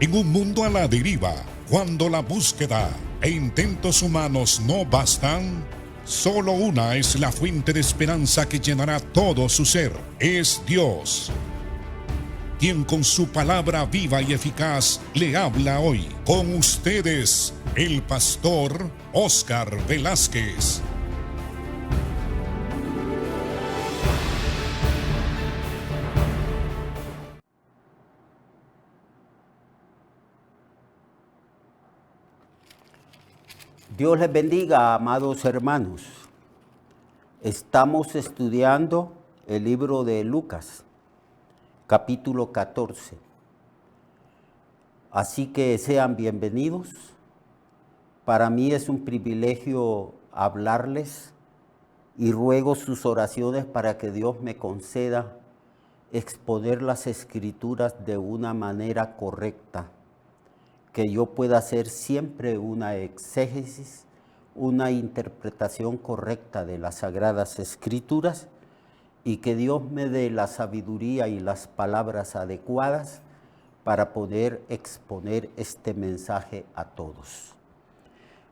En un mundo a la deriva, cuando la búsqueda e intentos humanos no bastan, solo una es la fuente de esperanza que llenará todo su ser. Es Dios, quien con su palabra viva y eficaz le habla hoy. Con ustedes, el pastor Óscar Velázquez. Dios les bendiga, amados hermanos. Estamos estudiando el libro de Lucas, capítulo 14. Así que sean bienvenidos. Para mí es un privilegio hablarles y ruego sus oraciones para que Dios me conceda exponer las Escrituras de una manera correcta, que yo pueda hacer siempre una exégesis, una interpretación correcta de las Sagradas Escrituras y que Dios me dé la sabiduría y las palabras adecuadas para poder exponer este mensaje a todos.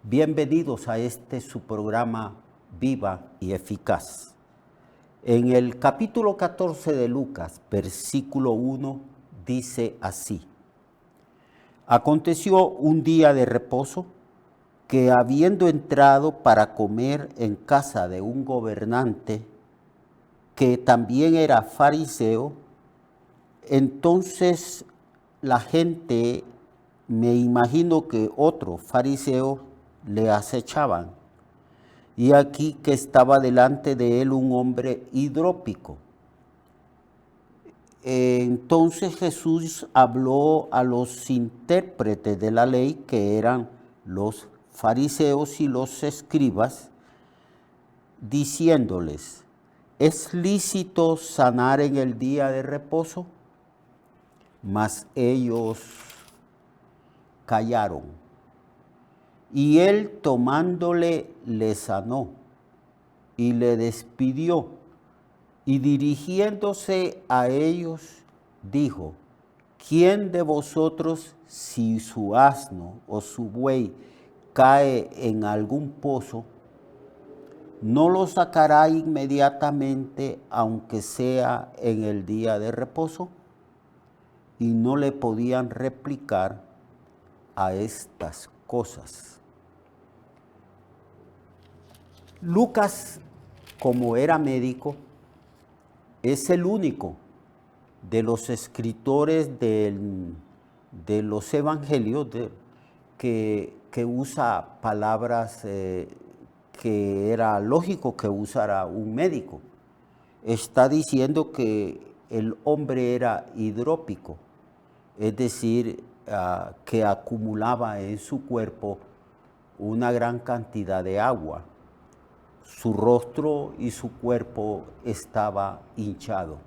Bienvenidos a este su programa Viva y Eficaz. En el capítulo 14 de Lucas, versículo 1, dice así: Aconteció un día de reposo que, habiendo entrado para comer en casa de un gobernante que también era fariseo, entonces la gente, me imagino que otros fariseos, le acechaban. Y aquí que estaba delante de él un hombre hidrópico. Entonces Jesús habló a los intérpretes de la ley, que eran los fariseos y los escribas, diciéndoles: ¿es lícito sanar en el día de reposo? Mas ellos callaron. Y él, tomándole, le sanó y le despidió. Y dirigiéndose a ellos, dijo: ¿quién de vosotros, si su asno o su buey cae en algún pozo, no lo sacará inmediatamente, aunque sea en el día de reposo? Y no le podían replicar a estas cosas. Lucas, como era médico, es el único de los escritores de los evangelios que usa palabras que era lógico que usara un médico. Está diciendo que el hombre era hidrópico, es decir, que acumulaba en su cuerpo una gran cantidad de agua. Su rostro y su cuerpo estaba hinchado.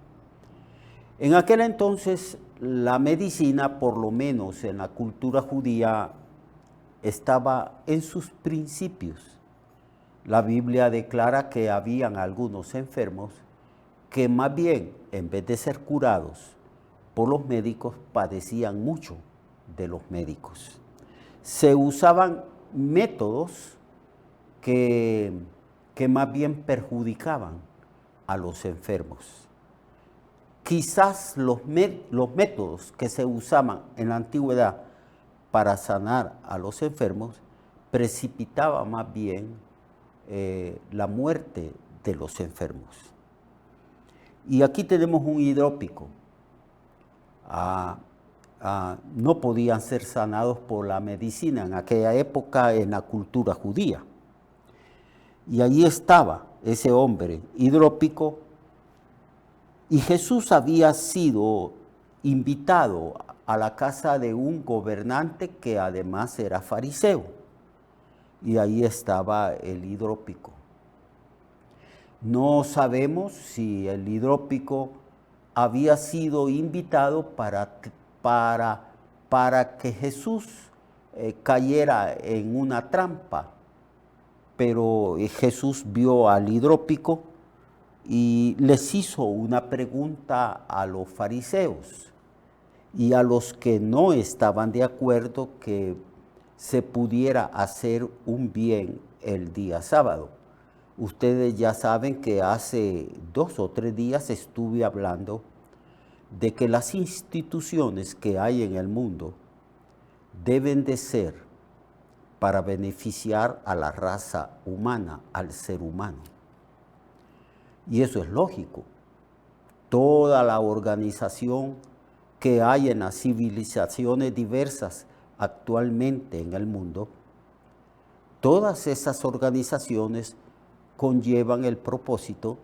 En aquel entonces la medicina, por lo menos en la cultura judía, estaba en sus principios. La Biblia declara que habían algunos enfermos que más bien, en vez de ser curados por los médicos, padecían mucho de los médicos. Se usaban métodos que más bien perjudicaban a los enfermos. Quizás los métodos que se usaban en la antigüedad para sanar a los enfermos precipitaban más bien la muerte de los enfermos. Y aquí tenemos un hidrópico. No podían ser sanados por la medicina en aquella época en la cultura judía. Y allí estaba ese hombre hidrópico, y Jesús había sido invitado a la casa de un gobernante que además era fariseo. Y ahí estaba el hidrópico. No sabemos si el hidrópico había sido invitado para que Jesús cayera en una trampa. Pero Jesús vio al hidrópico y les hizo una pregunta a los fariseos. y a los que no estaban de acuerdo que se pudiera hacer un bien el día sábado. Ustedes ya saben que hace 2 o 3 días estuve hablando de que las instituciones que hay en el mundo deben de ser para beneficiar a la raza humana, al ser humano. Y eso es lógico. Toda la organización que hay en las civilizaciones diversas actualmente en el mundo, todas esas organizaciones conllevan el propósito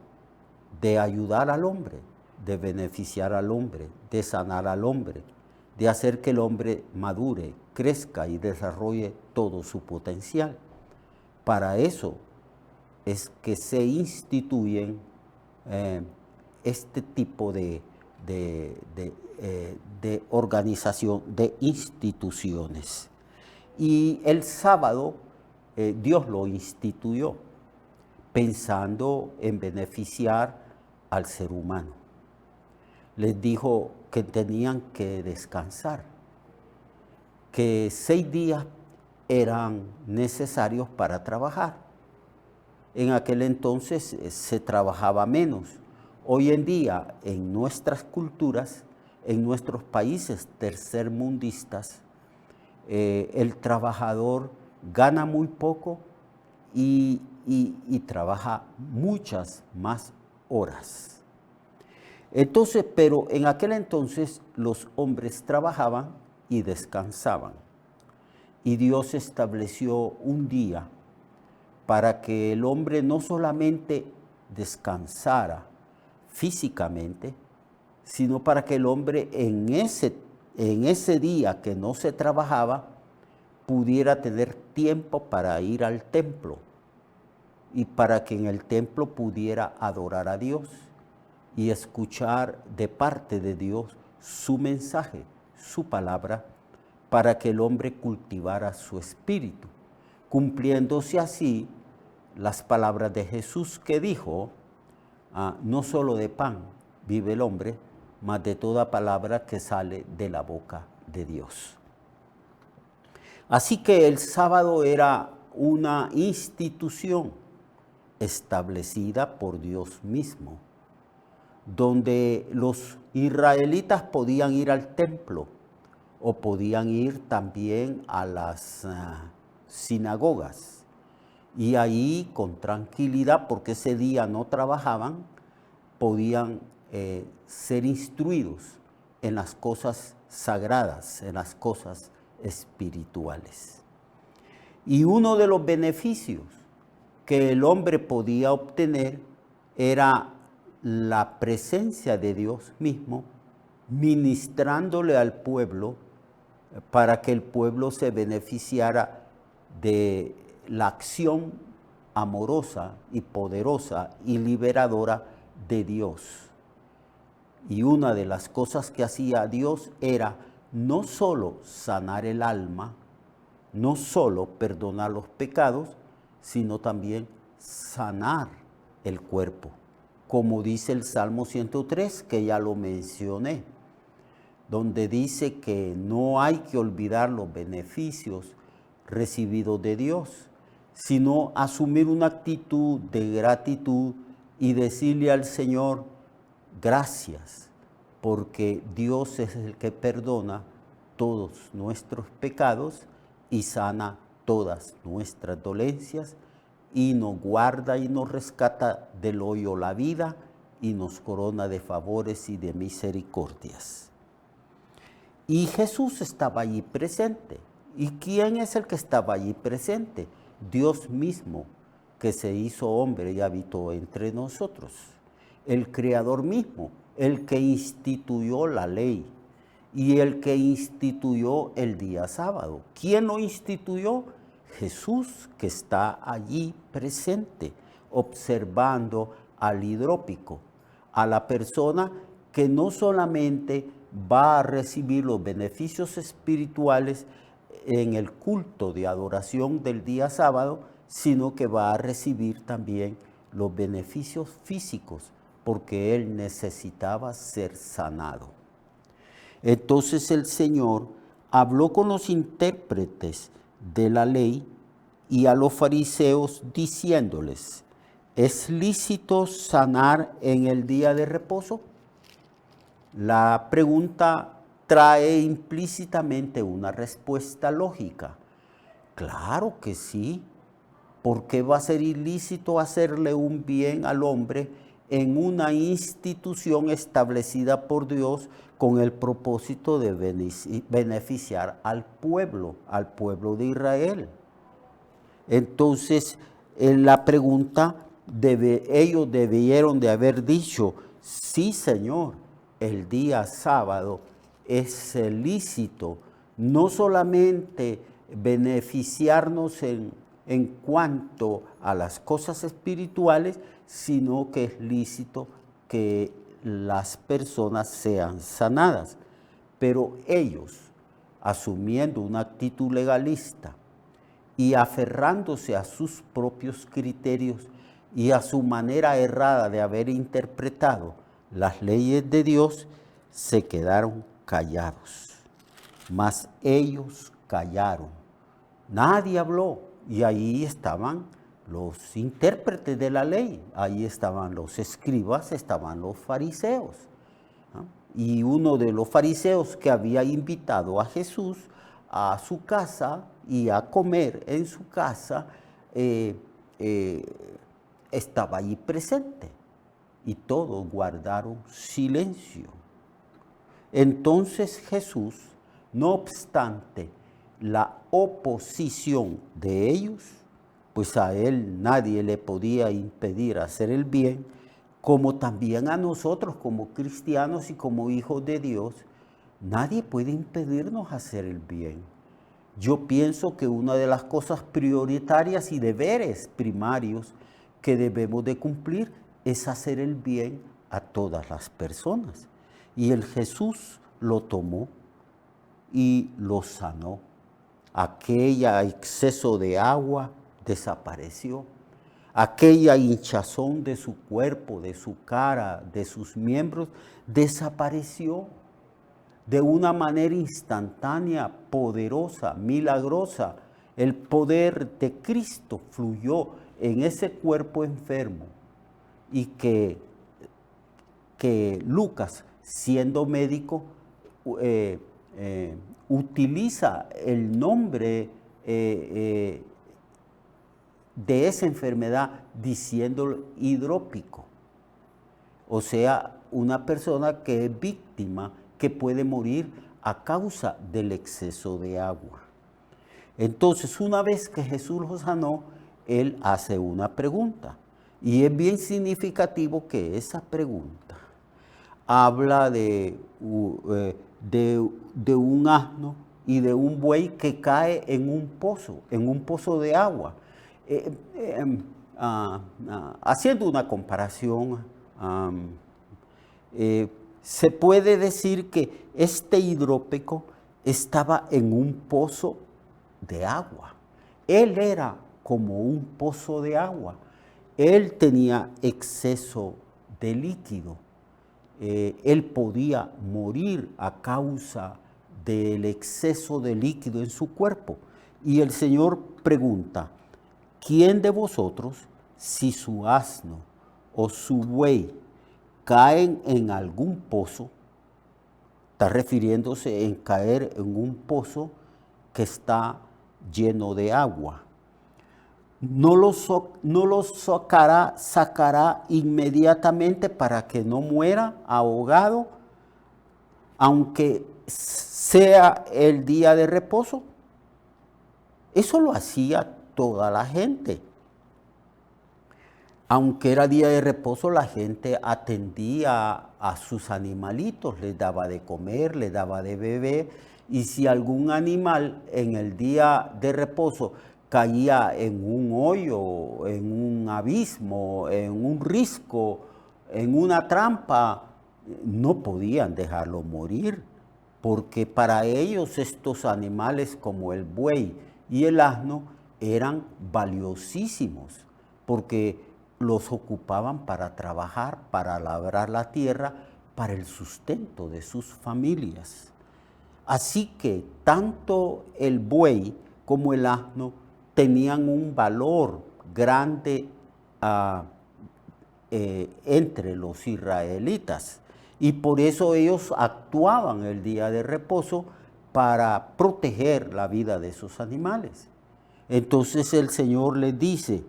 de ayudar al hombre, de beneficiar al hombre, de sanar al hombre, de hacer que el hombre madure, crezca y desarrolle todo su potencial. Para eso es que se instituyen este tipo de organización, de instituciones. Y el sábado Dios lo instituyó pensando en beneficiar al ser humano. Les dijo que tenían que descansar, que 6 días eran necesarios para trabajar. En aquel entonces se trabajaba menos. Hoy en día, en nuestras culturas, en nuestros países tercermundistas, el trabajador gana muy poco y trabaja muchas más horas. Entonces, pero en aquel entonces los hombres trabajaban y descansaban. Y Dios estableció un día para que el hombre no solamente descansara físicamente, sino para que el hombre en ese día que no se trabajaba, pudiera tener tiempo para ir al templo y para que en el templo pudiera adorar a Dios y escuchar de parte de Dios su mensaje, su palabra, para que el hombre cultivara su espíritu, cumpliéndose así las palabras de Jesús que dijo, no solo de pan vive el hombre, mas de toda palabra que sale de la boca de Dios. Así que el sábado era una institución establecida por Dios mismo, donde los israelitas podían ir al templo o podían ir también a las sinagogas. Y ahí con tranquilidad, porque ese día no trabajaban, podían ser instruidos en las cosas sagradas, en las cosas espirituales. Y uno de los beneficios que el hombre podía obtener era la presencia de Dios mismo, ministrándole al pueblo para que el pueblo se beneficiara de la acción amorosa y poderosa y liberadora de Dios. Y una de las cosas que hacía Dios era no solo sanar el alma, no solo perdonar los pecados, sino también sanar el cuerpo. Como dice el Salmo 103, que ya lo mencioné, donde dice que no hay que olvidar los beneficios recibidos de Dios, sino asumir una actitud de gratitud y decirle al Señor, gracias, porque Dios es el que perdona todos nuestros pecados y sana todas nuestras dolencias y nos guarda y nos rescata del hoyo la vida y nos corona de favores y de misericordias. Y Jesús estaba allí presente. ¿Y quién es el que estaba allí presente? Dios mismo, que se hizo hombre y habitó entre nosotros. El Creador mismo, el que instituyó la ley y el que instituyó el día sábado. ¿Quién lo instituyó? Jesús, que está allí presente, observando al hidrópico, a la persona que no solamente va a recibir los beneficios espirituales en el culto de adoración del día sábado, sino que va a recibir también los beneficios físicos, porque él necesitaba ser sanado. Entonces el Señor habló con los intérpretes de la ley y a los fariseos diciéndoles, ¿es lícito sanar en el día de reposo? La pregunta trae implícitamente una respuesta lógica. Claro que sí. ¿Por qué va a ser ilícito hacerle un bien al hombre en una institución establecida por Dios con el propósito de beneficiar al pueblo de Israel? Entonces, en la pregunta, ellos debieron de haber dicho, sí, Señor, el día sábado es lícito, no solamente beneficiarnos en cuanto a las cosas espirituales, sino que es lícito que las personas sean sanadas. Pero ellos, asumiendo una actitud legalista y aferrándose a sus propios criterios y a su manera errada de haber interpretado las leyes de Dios, se quedaron callados. Mas ellos callaron. Nadie habló. Y ahí estaban los intérpretes de la ley, ahí estaban los escribas, estaban los fariseos. ¿No? Y uno de los fariseos que había invitado a Jesús a su casa y a comer en su casa, estaba allí presente. Y todos guardaron silencio. Entonces Jesús, no obstante la oposición de ellos, pues a él nadie le podía impedir hacer el bien, como también a nosotros como cristianos y como hijos de Dios, nadie puede impedirnos hacer el bien. Yo pienso que una de las cosas prioritarias y deberes primarios que debemos de cumplir es hacer el bien a todas las personas. Y el Jesús lo tomó y lo sanó. Aquella exceso de agua desapareció. Aquella hinchazón de su cuerpo, de su cara, de sus miembros, desapareció de una manera instantánea, poderosa, milagrosa. El poder de Cristo fluyó en ese cuerpo enfermo y que Lucas, siendo médico, utiliza el nombre de esa enfermedad diciendo hidrópico. O sea, una persona que es víctima, que puede morir a causa del exceso de agua. Entonces, una vez que Jesús lo sanó, él hace una pregunta. Y es bien significativo que esa pregunta habla de un asno y de un buey que cae en un pozo de agua. Haciendo una comparación, se puede decir que este hidrópico estaba en un pozo de agua. Él era como un pozo de agua. Él tenía exceso de líquido. Él podía morir a causa del exceso de líquido en su cuerpo. Y el Señor pregunta, ¿quién de vosotros, si su asno o su buey caen en algún pozo, está refiriéndose en caer en un pozo que está lleno de agua, no los sacará inmediatamente para que no muera ahogado, aunque sea el día de reposo? Eso lo hacía toda la gente. Aunque era día de reposo, la gente atendía a sus animalitos, les daba de comer, les daba de beber, y si algún animal en el día de reposo caía en un hoyo, en un abismo, en un risco, en una trampa, no podían dejarlo morir, porque para ellos estos animales como el buey y el asno eran valiosísimos, porque los ocupaban para trabajar, para labrar la tierra, para el sustento de sus familias. Así que tanto el buey como el asno tenían un valor grande entre los israelitas. Y por eso ellos actuaban el día de reposo para proteger la vida de sus animales. Entonces el Señor les dice,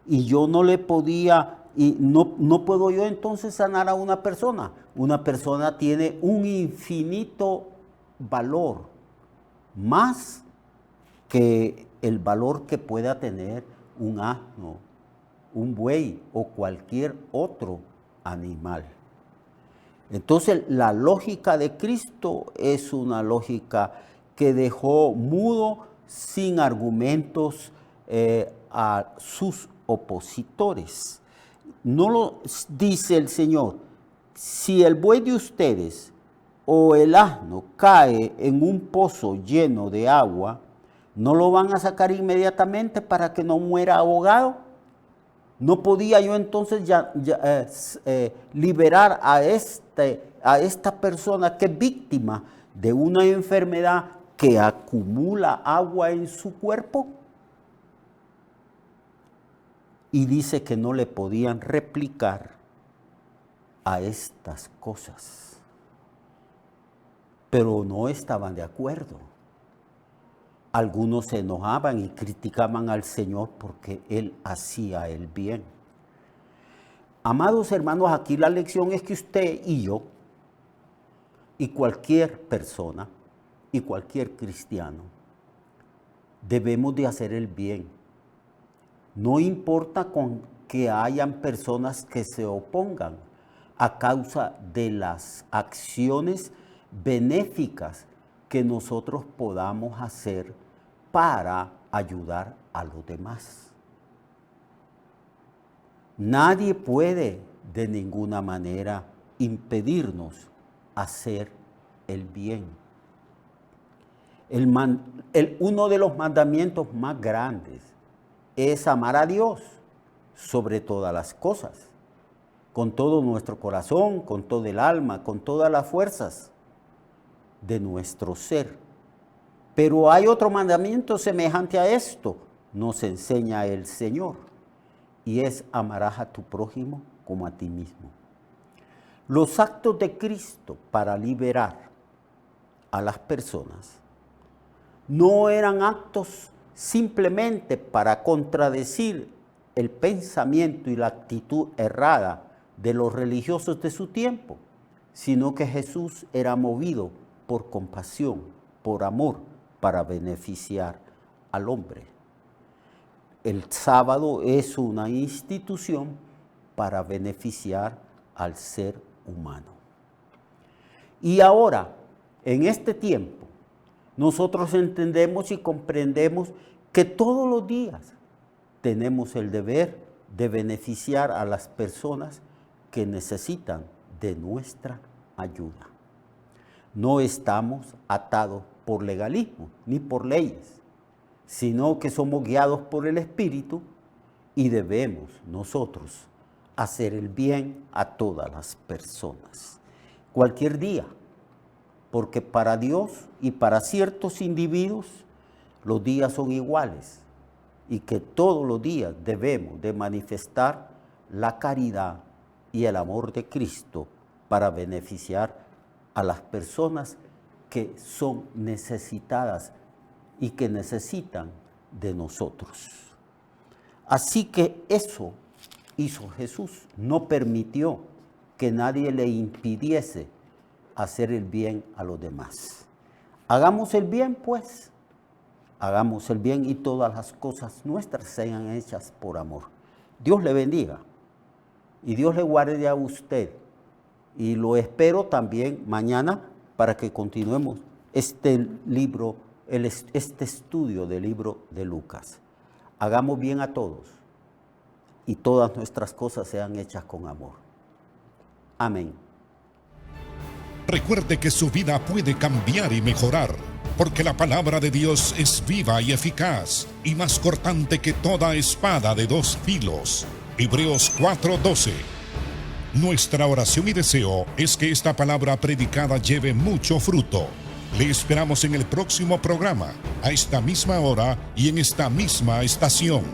y yo no le podía, y no puedo yo entonces sanar a una persona. Una persona tiene un infinito valor, más que el valor que pueda tener un asno, un buey o cualquier otro animal. Entonces la lógica de Cristo es una lógica que dejó mudo, sin argumentos, a sus opositores. No lo dice el Señor, si el buey de ustedes o el asno cae en un pozo lleno de agua, ¿no lo van a sacar inmediatamente para que no muera ahogado? ¿No podía yo entonces liberar a esta persona que es víctima de una enfermedad que acumula agua en su cuerpo? Y dice que no le podían replicar a estas cosas. Pero no estaban de acuerdo. Algunos se enojaban y criticaban al Señor porque Él hacía el bien. Amados hermanos, aquí la lección es que usted y yo, y cualquier persona, y cualquier cristiano, debemos de hacer el bien. No importa con que hayan personas que se opongan a causa de las acciones benéficas que nosotros podamos hacer para ayudar a los demás. Nadie puede de ninguna manera impedirnos hacer el bien. Uno de los mandamientos más grandes es amar a Dios sobre todas las cosas, con todo nuestro corazón, con todo el alma, con todas las fuerzas de nuestro ser. Pero hay otro mandamiento semejante a esto, nos enseña el Señor, y es amarás a tu prójimo como a ti mismo. Los actos de Cristo para liberar a las personas no eran actos simplemente para contradecir el pensamiento y la actitud errada de los religiosos de su tiempo, sino que Jesús era movido por compasión, por amor, para beneficiar al hombre. El sábado es una institución para beneficiar al ser humano. Y ahora, en este tiempo, nosotros entendemos y comprendemos que todos los días tenemos el deber de beneficiar a las personas que necesitan de nuestra ayuda. No estamos atados por legalismo ni por leyes, sino que somos guiados por el Espíritu y debemos nosotros hacer el bien a todas las personas. Cualquier día, porque para Dios y para ciertos individuos los días son iguales y que todos los días debemos de manifestar la caridad y el amor de Cristo para beneficiar a las personas que son necesitadas y que necesitan de nosotros. Así que eso hizo Jesús, no permitió que nadie le impidiese hacer el bien a los demás. Hagamos el bien, pues, hagamos el bien y todas las cosas nuestras sean hechas por amor. Dios le bendiga y Dios le guarde a usted. Y lo espero también mañana para que continuemos este libro, este estudio del libro de Lucas. Hagamos bien a todos y todas nuestras cosas sean hechas con amor. Amén. Recuerde que su vida puede cambiar y mejorar, porque la palabra de Dios es viva y eficaz, y más cortante que toda espada de dos filos. Hebreos 4:12. Nuestra oración y deseo es que esta palabra predicada lleve mucho fruto. Le esperamos en el próximo programa, a esta misma hora y en esta misma estación.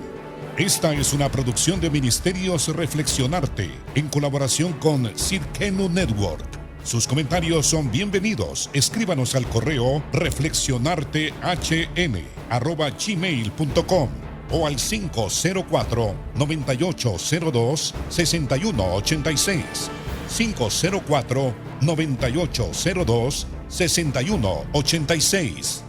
Esta es una producción de Ministerios Reflexionarte, en colaboración con Sirkenu Network. Sus comentarios son bienvenidos. Escríbanos al correo reflexionartehn@gmail.com o al 504-9802-6186. 504-9802-6186.